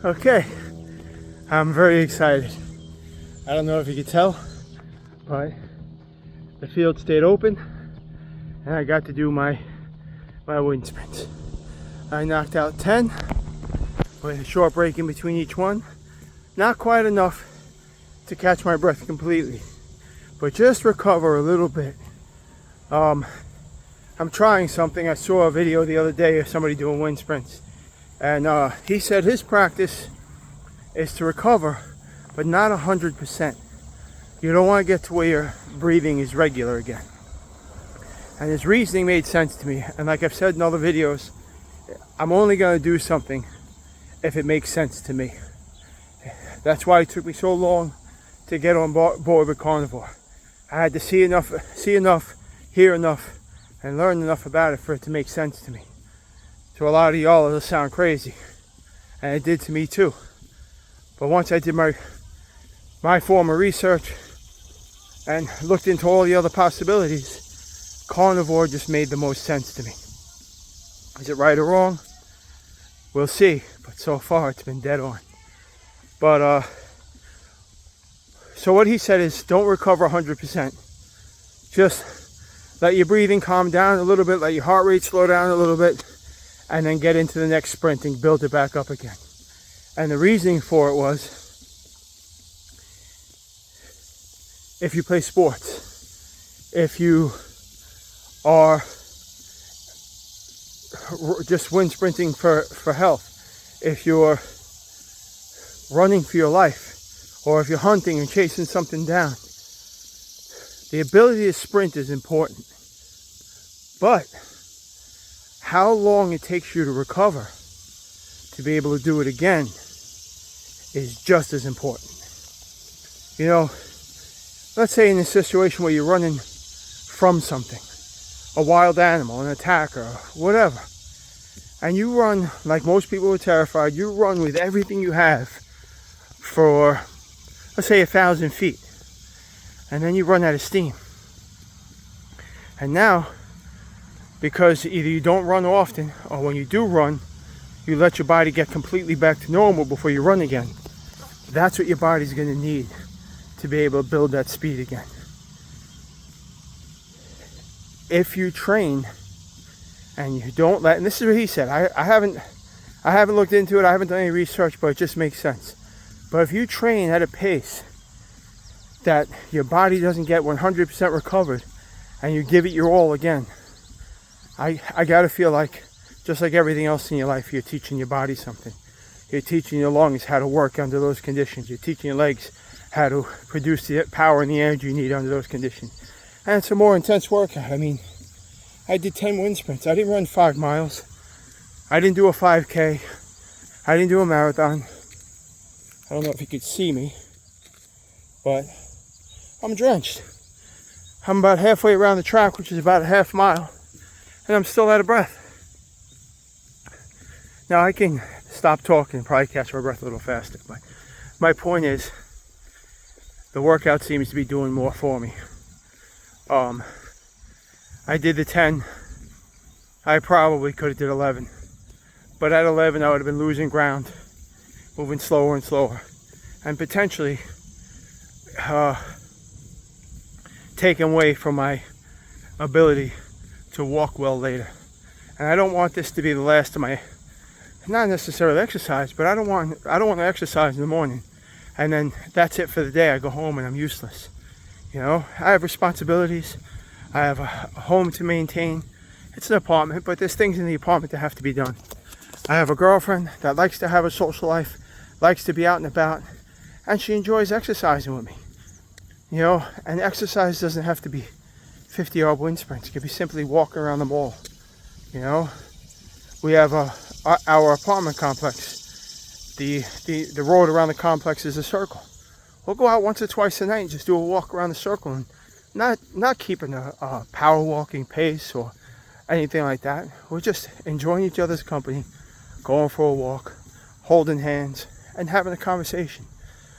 Okay, I'm very excited. I don't know if you could tell, but the field stayed open and I got to do my wind sprints. I knocked out 10 with a short break in between each one. Not quite enough to catch my breath completely, but just recover a little bit. I'm trying something. I saw a video the other day of somebody doing wind sprints, and he said his practice is to recover, but not 100%. You don't want to get to where your breathing is regular again. And his reasoning made sense to me. And like I've said in other videos, I'm only going to do something if it makes sense to me. That's why it took me so long to get on board with carnivore. I had to see enough, hear enough, and learn enough about it for it to make sense to me. To a lot of y'all, it'll sound crazy, and it did to me too. But once I did my form of research and looked into all the other possibilities, carnivore just made the most sense to me. Is it right or wrong? We'll see, but so far it's been dead on. But so what he said is, don't recover 100%. Just let your breathing calm down a little bit, let your heart rate slow down a little bit, and then get into the next sprint and build it back up again. And the reasoning for it was, if you play sports, if you are just wind sprinting for health, if you're running for your life, or if you're hunting and chasing something down, the ability to sprint is important. But how long it takes you to recover to be able to do it again is just as important. You know, let's say in a situation where you're running from something, a wild animal, an attacker, whatever, and you run like most people are terrified, you run with everything you have for, let's say, 1,000 feet, and then you run out of steam. And now, because either you don't run often, or when you do run, you let your body get completely back to normal before you run again. That's what your body's going to need to be able to build that speed again. If you train and you don't let, and this is what he said, I haven't looked into it, I haven't done any research, but it just makes sense. But if you train at a pace that your body doesn't get 100% recovered and you give it your all again, I gotta feel like, just like everything else in your life, you're teaching your body something. You're teaching your lungs how to work under those conditions. You're teaching your legs how to produce the power and the energy you need under those conditions. And it's a more intense workout. I mean, I did 10 wind sprints. I didn't run 5 miles. I didn't do a 5K. I didn't do a marathon. I don't know if you could see me, but I'm drenched. I'm about halfway around the track, which is about a half mile, and I'm still out of breath. Now I can stop talking and probably catch my breath a little faster, but my point is, the workout seems to be doing more for me. I did the 10. I probably could have did 11, but at 11 I would have been losing ground, moving slower and slower, and potentially taking away from my ability to walk well later. And I don't want this to be the last of my, not necessarily exercise, but I don't want to exercise in the morning and then that's it for the day. I go home and I'm useless. You know, I have responsibilities. I have a home to maintain. It's an apartment, but there's things in the apartment that have to be done. I have a girlfriend that likes to have a social life, likes to be out and about, and she enjoys exercising with me. You know, and exercise doesn't have to be 50-yard wind sprints. It could be simply walking around the mall. You know, we have our apartment complex. The road around the complex is a circle. We'll go out once or twice a night and just do a walk around the circle, and not keeping a power walking pace or anything like that. We're just enjoying each other's company, going for a walk, holding hands, and having a conversation.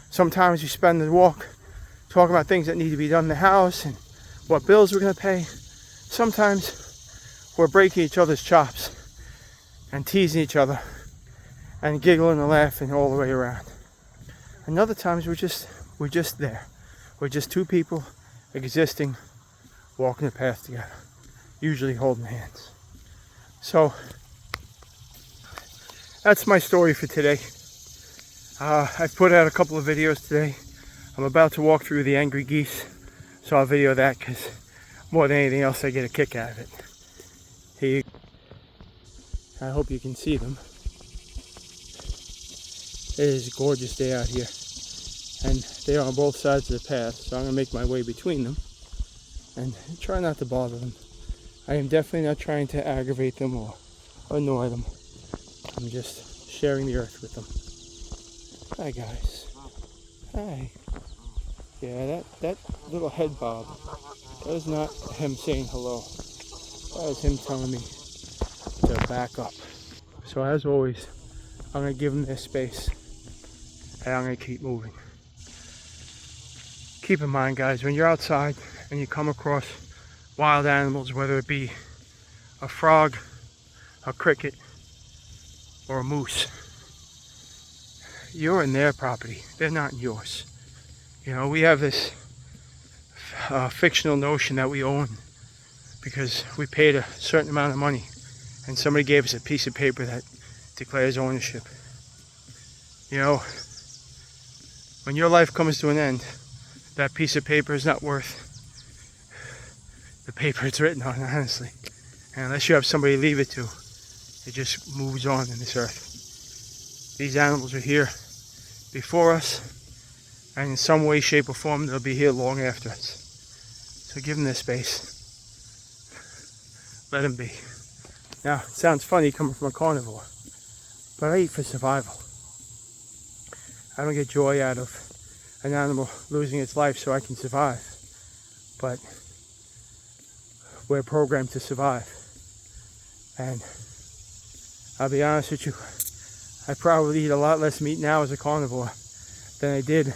Sometimes you spend the walk talking about things that need to be done in the house and what bills we're going to pay. Sometimes we're breaking each other's chops and teasing each other and giggling and laughing all the way around. And other times we're just there. We're just two people existing, walking the path together, usually holding hands. So that's my story for today. I've put out a couple of videos today. I'm about to walk through the angry geese, so I'll video that because more than anything else I get a kick out of it. Here, I hope you can see them. It is a gorgeous day out here, and they are on both sides of the path, so I'm going to make my way between them and try not to bother them. I am definitely not trying to aggravate them or annoy them. I'm just sharing the earth with them. Hi guys. Hi. Yeah, that little head bob, that is not him saying hello. That is him telling me to back up. So as always, I'm going to give them their space, and I'm going to keep moving. Keep in mind, guys, when you're outside and you come across wild animals, whether it be a frog, a cricket, or a moose, you're in their property. They're not in yours. You know, we have this fictional notion that we own because we paid a certain amount of money and somebody gave us a piece of paper that declares ownership. You know, when your life comes to an end, that piece of paper is not worth the paper it's written on, honestly. And unless you have somebody to leave it to, it just moves on in this earth. These animals are here before us, and in some way, shape, or form, they'll be here long after us. So give them their space. Let them be. Now, it sounds funny coming from a carnivore, but I eat for survival. I don't get joy out of an animal losing its life so I can survive, but we're programmed to survive. And I'll be honest with you, I probably eat a lot less meat now as a carnivore than I did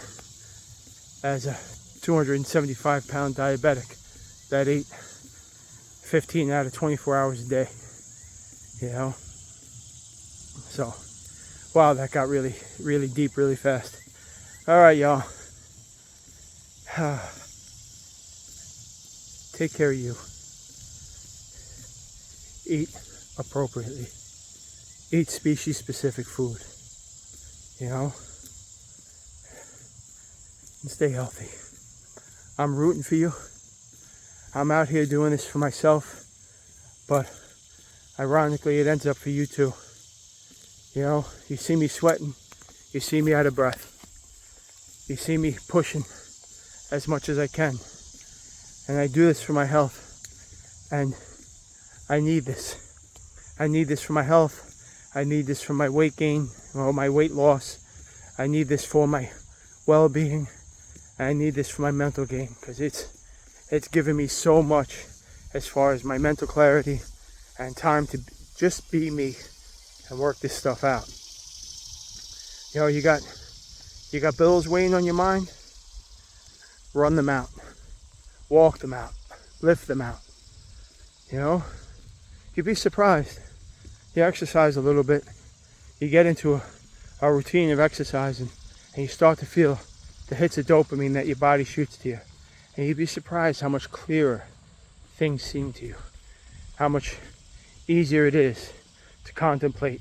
as a 275-pound diabetic that ate 15 out of 24 hours a day. You know? So, wow, that got really, really deep really fast. Alright, y'all. Take care of you. Eat appropriately. Eat species-specific food. You know? And stay healthy. I'm rooting for you. I'm out here doing this for myself, but ironically it ends up for you too. You know, you see me sweating, you see me out of breath, you see me pushing as much as I can, and I do this for my health, and I need this. I need this for my health. I need this for my weight gain or my weight loss. I need this for my well-being. I need this for my mental gain, because it's given me so much as far as my mental clarity and time to just be me and work this stuff out. You know, you got bills weighing on your mind. Run them out. Walk them out. Lift them out. You know, you'd be surprised. You exercise a little bit. You get into a routine of exercising, and you start to feel the hits of dopamine that your body shoots to you. And you'd be surprised how much clearer things seem to you. How much easier it is to contemplate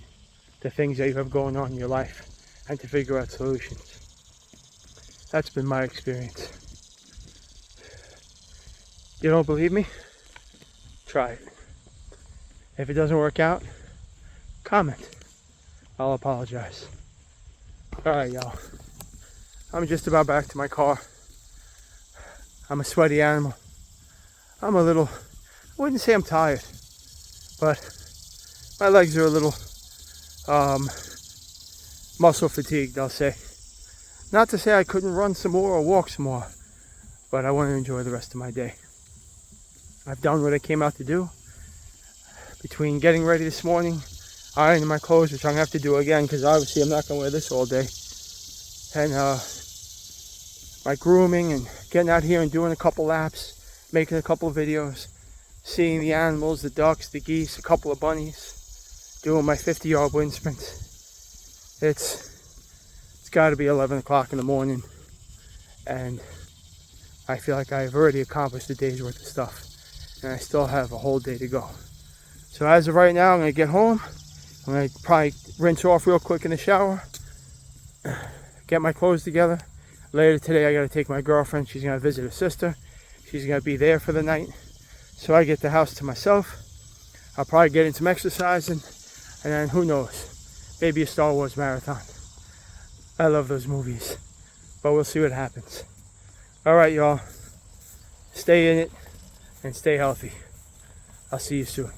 the things that you have going on in your life and to figure out solutions. That's been my experience. You don't believe me? Try it. If it doesn't work out, comment. I'll apologize. Alright, y'all. I'm just about back to my car. I'm a sweaty animal. I'm a little, I wouldn't say I'm tired, but my legs are a little muscle fatigued, I'll say. Not to say I couldn't run some more or walk some more, but I want to enjoy the rest of my day. I've done what I came out to do. Between getting ready this morning, ironing my clothes, which I'm going to have to do again because obviously I'm not going to wear this all day, and my grooming and getting out here and doing a couple laps, making a couple of videos, seeing the animals, the ducks, the geese, a couple of bunnies, doing my 50-yard wind sprints. It's got to be 11 o'clock in the morning, and I feel like I've already accomplished a day's worth of stuff, and I still have a whole day to go. So as of right now, I'm going to get home. I'm going to probably rinse off real quick in the shower, get my clothes together. Later today, I got to take my girlfriend. She's going to visit her sister. She's going to be there for the night. So I get the house to myself. I'll probably get in some exercising, and then who knows, maybe a Star Wars marathon. I love those movies, but we'll see what happens. All right, y'all. Stay in it and stay healthy. I'll see you soon.